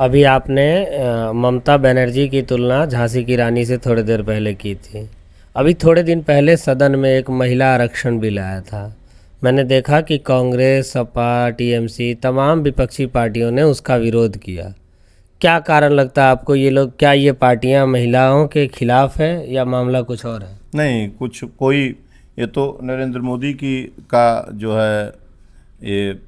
अभी आपने ममता बनर्जी की तुलना झांसी की रानी से थोड़ी देर पहले की थी। अभी थोड़े दिन पहले सदन में एक महिला आरक्षण बिल आया था। मैंने देखा कि कांग्रेस, सपा, टीएमसी तमाम विपक्षी पार्टियों ने उसका विरोध किया। क्या कारण लगता है आपको? ये लोग, क्या ये पार्टियां महिलाओं के खिलाफ है या मामला कुछ और है? नहीं, कुछ कोई, ये तो नरेंद्र मोदी की का जो है, ये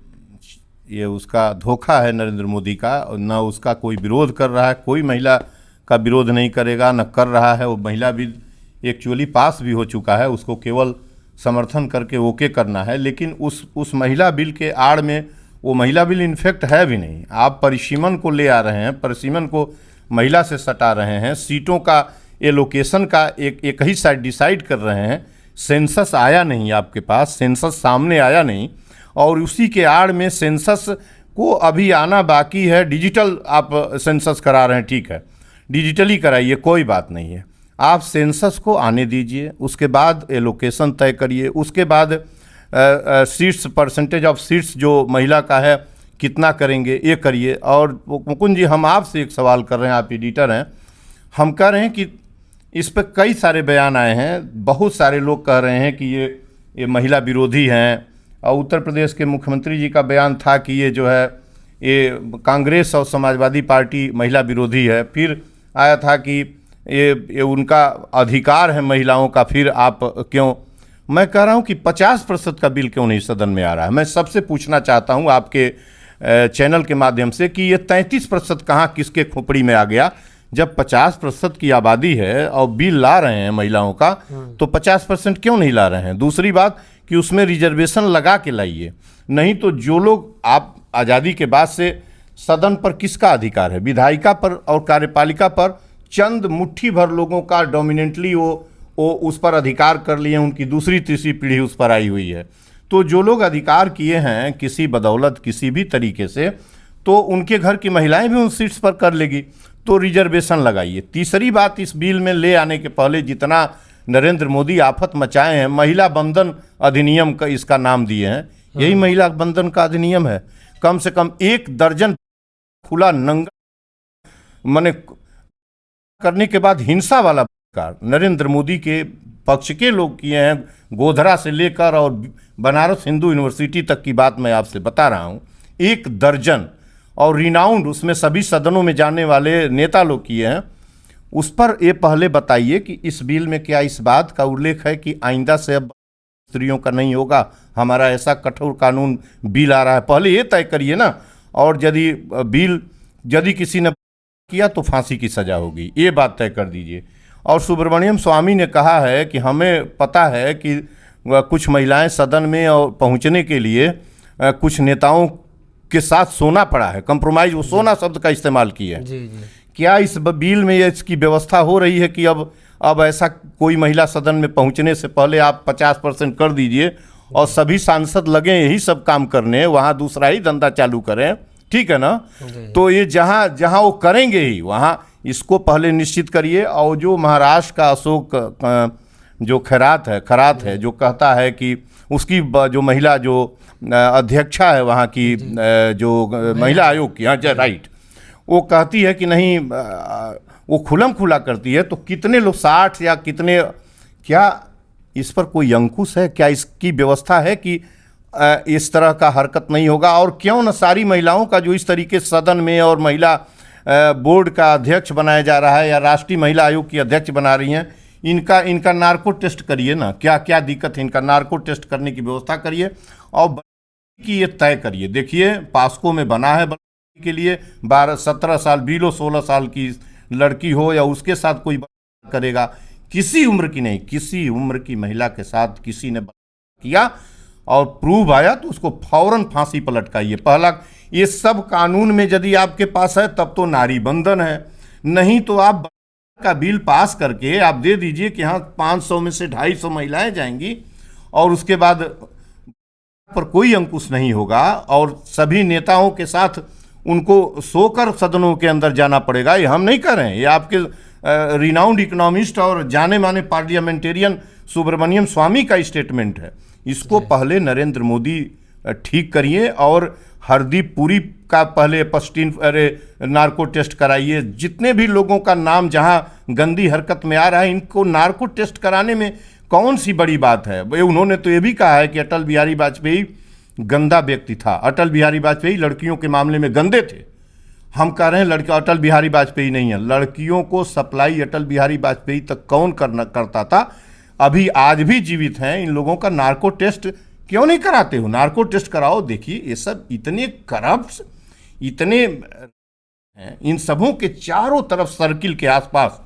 ये उसका धोखा है नरेंद्र मोदी का। न उसका कोई विरोध कर रहा है, कोई महिला का विरोध नहीं करेगा, न कर रहा है। वो महिला बिल एक्चुअली पास भी हो चुका है, उसको केवल समर्थन करके ओके करना है। लेकिन उस महिला बिल के आड़ में वो महिला बिल इनफेक्ट है भी नहीं। आप परिसीमन को ले आ रहे हैं, परिसीमन को महिला से सटा रहे हैं, सीटों का एलोकेशन का एक ही साइड डिसाइड कर रहे हैं। सेंसस आया नहीं आपके पास, सेंसस सामने आया नहीं, और उसी के आड़ में सेंसस को अभी आना बाकी है। डिजिटल आप सेंसस करा रहे हैं, ठीक है, डिजिटली कराइए, कोई बात नहीं है। आप सेंसस को आने दीजिए, उसके बाद एलोकेशन तय करिए, उसके बाद सीट्स, परसेंटेज ऑफ सीट्स जो महिला का है कितना करेंगे, ये करिए। और मुकुंद जी, हम आपसे एक सवाल कर रहे हैं, आप एडिटर हैं, हम कह रहे हैं कि इस पर कई सारे बयान आए हैं, बहुत सारे लोग कह रहे हैं कि ये महिला विरोधी हैं। और उत्तर प्रदेश के मुख्यमंत्री जी का बयान था कि ये जो है, ये कांग्रेस और समाजवादी पार्टी महिला विरोधी है। फिर आया था कि ये उनका अधिकार है महिलाओं का, फिर आप क्यों? मैं कह रहा हूँ कि 50% का बिल क्यों नहीं सदन में आ रहा है। मैं सबसे पूछना चाहता हूँ आपके चैनल के माध्यम से कि ये 33% कहाँ किसके खोपड़ी में आ गया? जब 50% की आबादी है और बिल ला रहे हैं महिलाओं का, तो 50% क्यों नहीं ला रहे हैं? दूसरी बात कि उसमें रिजर्वेशन लगा के लाइए, नहीं तो जो लोग, आप आज़ादी के बाद से सदन पर किसका अधिकार है? विधायिका पर और कार्यपालिका पर चंद मुट्ठी भर लोगों का डोमिनेंटली वो उस पर अधिकार कर लिए, उनकी दूसरी तीसरी पीढ़ी उस पर आई हुई है। तो जो लोग अधिकार किए हैं किसी बदौलत, किसी भी तरीके से, तो उनके घर की महिलाएं भी उन सीट्स पर कर लेगी। तो रिजर्वेशन लगाइए। तीसरी बात, इस बिल में ले आने के पहले जितना नरेंद्र मोदी आफत मचाए हैं, महिला बंधन अधिनियम का इसका नाम दिए हैं, यही महिला बंधन का अधिनियम है। कम से कम 1 दर्जन खुला नंगा माने करने के बाद हिंसा वाला कार्य नरेंद्र मोदी के पक्ष के लोग किए हैं। गोधरा से लेकर और बनारस हिंदू यूनिवर्सिटी तक की बात मैं आपसे बता रहा हूँ। 1 दर्जन, और रिनाउंड, उसमें सभी सदनों में जाने वाले नेता लोग किए हैं। उस पर ये पहले बताइए कि इस बिल में क्या इस बात का उल्लेख है कि आइंदा से अब स्त्रियों का नहीं होगा? हमारा ऐसा कठोर कानून बिल आ रहा है, पहले ये तय करिए ना। और यदि किसी ने किया तो फांसी की सजा होगी, ये बात तय कर दीजिए। और सुब्रमण्यम स्वामी ने कहा है कि हमें पता है कि कुछ महिलाएं सदन में और पहुंचने के लिए कुछ नेताओं के साथ सोना पड़ा है, कंप्रोमाइज, वो सोना शब्द का इस्तेमाल किया है। जी। क्या इस बिल में इसकी व्यवस्था हो रही है कि अब ऐसा कोई महिला सदन में पहुंचने से पहले आप 50% कर दीजिए और सभी सांसद लगे यही सब काम करने, वहाँ दूसरा ही धंधा चालू करें, ठीक है ना? तो ये जहाँ जहाँ वो करेंगे ही वहाँ इसको पहले निश्चित करिए। और जो महाराष्ट्र का अशोक जो खरात है, जो कहता है कि उसकी जो महिला जो अध्यक्षा है वहाँ की, जो महिला आयोग की, हाँ राइट, वो कहती है कि नहीं, वो खुलम खुला करती है। तो कितने लोग, 60 या कितने, क्या इस पर कोई अंकुश है? क्या इसकी व्यवस्था है कि इस तरह का हरकत नहीं होगा? और क्यों न सारी महिलाओं का जो इस तरीके सदन में और महिला बोर्ड का अध्यक्ष बनाया जा रहा है या राष्ट्रीय महिला आयोग की अध्यक्ष बना रही हैं, इनका नार्को टेस्ट करिए ना। क्या क्या दिक्कत है, इनका नार्को टेस्ट करने की व्यवस्था करिए और कि ये तय करिए। देखिए, पास्को में बना है के लिए 12-17 साल, बिलो 16 साल की लड़की हो या उसके साथ कोई करेगा, किसी उम्र की नहीं, किसी उम्र की महिला के साथ किसी ने किया और प्रूव आया तो उसको फौरन फांसी पर लटकाइए। पहला, ये सब कानून में यदि आपके पास है तब तो नारी बंधन है, नहीं तो आप का बिल पास करके आप दे दीजिए कि हाँ 500 में से 250 महिलाएं जाएंगी और उसके बाद पर कोई अंकुश नहीं होगा और सभी नेताओं के साथ उनको सोकर सदनों के अंदर जाना पड़ेगा। ये हम नहीं कर रहे हैं, ये आपके रिनाउंड इकोनॉमिस्ट और जाने माने पार्लियामेंटेरियन सुब्रमण्यम स्वामी का स्टेटमेंट है। इसको पहले नरेंद्र मोदी ठीक करिए और हरदीप पुरी का पहले पस्टीन नार्को टेस्ट कराइए। जितने भी लोगों का नाम जहाँ गंदी हरकत में आ रहा है, इनको नार्को टेस्ट कराने में कौन सी बड़ी बात है। उन्होंने तो ये भी कहा है कि अटल बिहारी वाजपेयी गंदा व्यक्ति था, अटल बिहारी वाजपेयी लड़कियों के मामले में गंदे थे। हम कह रहे हैं लड़का अटल बिहारी वाजपेयी नहीं है, लड़कियों को सप्लाई अटल बिहारी वाजपेयी तक कौन करता था, अभी आज भी जीवित हैं। इन लोगों का नार्को टेस्ट क्यों नहीं कराते हो? नार्को टेस्ट कराओ। देखिए ये सब इतने करप्ट, इतने हैं, इन सबों के चारों तरफ सर्किल के आसपास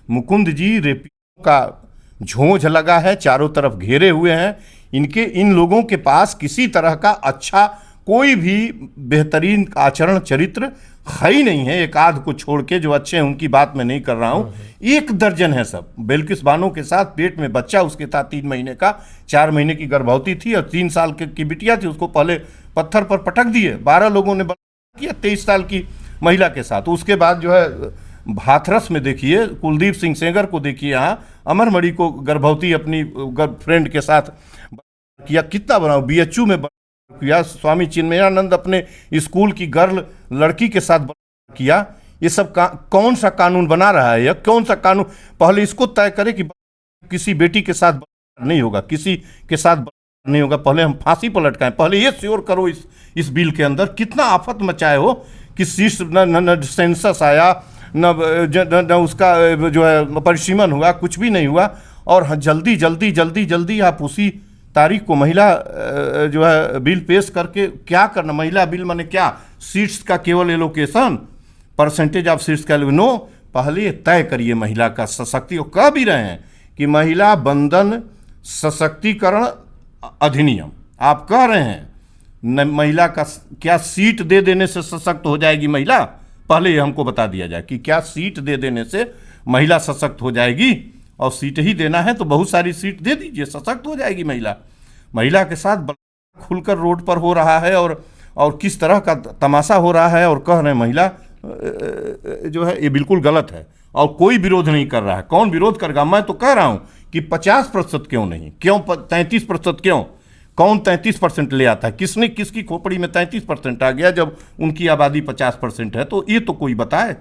मुकुंद जी रेपियों का झोंझ लगा है, चारों तरफ घेरे हुए हैं। इन लोगों के पास किसी तरह का अच्छा कोई भी बेहतरीन आचरण चरित्र है ही नहीं है। एक आध को छोड़ के जो अच्छे हैं उनकी बात मैं नहीं कर रहा हूं, 1 दर्जन है सब। बिल्किस बानो के साथ पेट में बच्चा उसके था 3 महीने का, 4 महीने की गर्भवती थी और 3 साल की बिटिया थी। उसको पहले पत्थर पर पटक दिए, 12 लोगों ने किया 23 साल की महिला के साथ। उसके बाद जो है हाथरस में देखिए कुलदीप सिंह सेंगर को देखिए, यहाँ अमरमणि को गर्भवती अपनी गर्लफ्रेंड के साथ किया, कितना बनाओ। BHU में किया, स्वामी चिन्मयानंद अपने स्कूल की गर्ल लड़की के साथ किया। ये सब कौन सा कानून बना रहा है? यह कौन सा कानून? पहले इसको तय करे कि किसी बेटी के साथ नहीं होगा, किसी के साथ नहीं होगा, पहले हम फांसी पर लटकाएं। पहले ये श्योर करो इस बिल के अंदर। कितना आफत मचाए हो कि शीर्ष न सेंसस आया, न उसका जो है परिसीमन हुआ, कुछ भी नहीं हुआ। और जल्दी जल्दी जल्दी जल्दी आप उसी तारीख को महिला जो है बिल पेश करके क्या करना? महिला बिल माने क्या? सीट्स का केवल एलोकेशन, परसेंटेज ऑफ सीट्स का नो। पहले तय करिए महिला का सशक्तिकरण। कह भी रहे हैं कि महिला बंधन सशक्तिकरण अधिनियम आप कह रहे हैं, महिला का क्या सीट दे देने से सशक्त हो जाएगी महिला? पहले ये हमको बता दिया जाए कि क्या सीट दे देने से महिला सशक्त हो जाएगी? और सीट ही देना है तो बहुत सारी सीट दे दीजिए, सशक्त हो जाएगी महिला। महिला के साथ खुलकर रोड पर हो रहा है और किस तरह का तमाशा हो रहा है, और कह रहे हैं महिला जो है ये बिल्कुल गलत है और कोई विरोध नहीं कर रहा है। कौन विरोध करेगा? मैं तो कह रहा हूं कि 50% क्यों नहीं, क्यों 33% क्यों? कौन 33% ले आता है? किसने किसकी खोपड़ी में 33% आ गया जब उनकी आबादी 50% है? तो ये तो कोई बताए।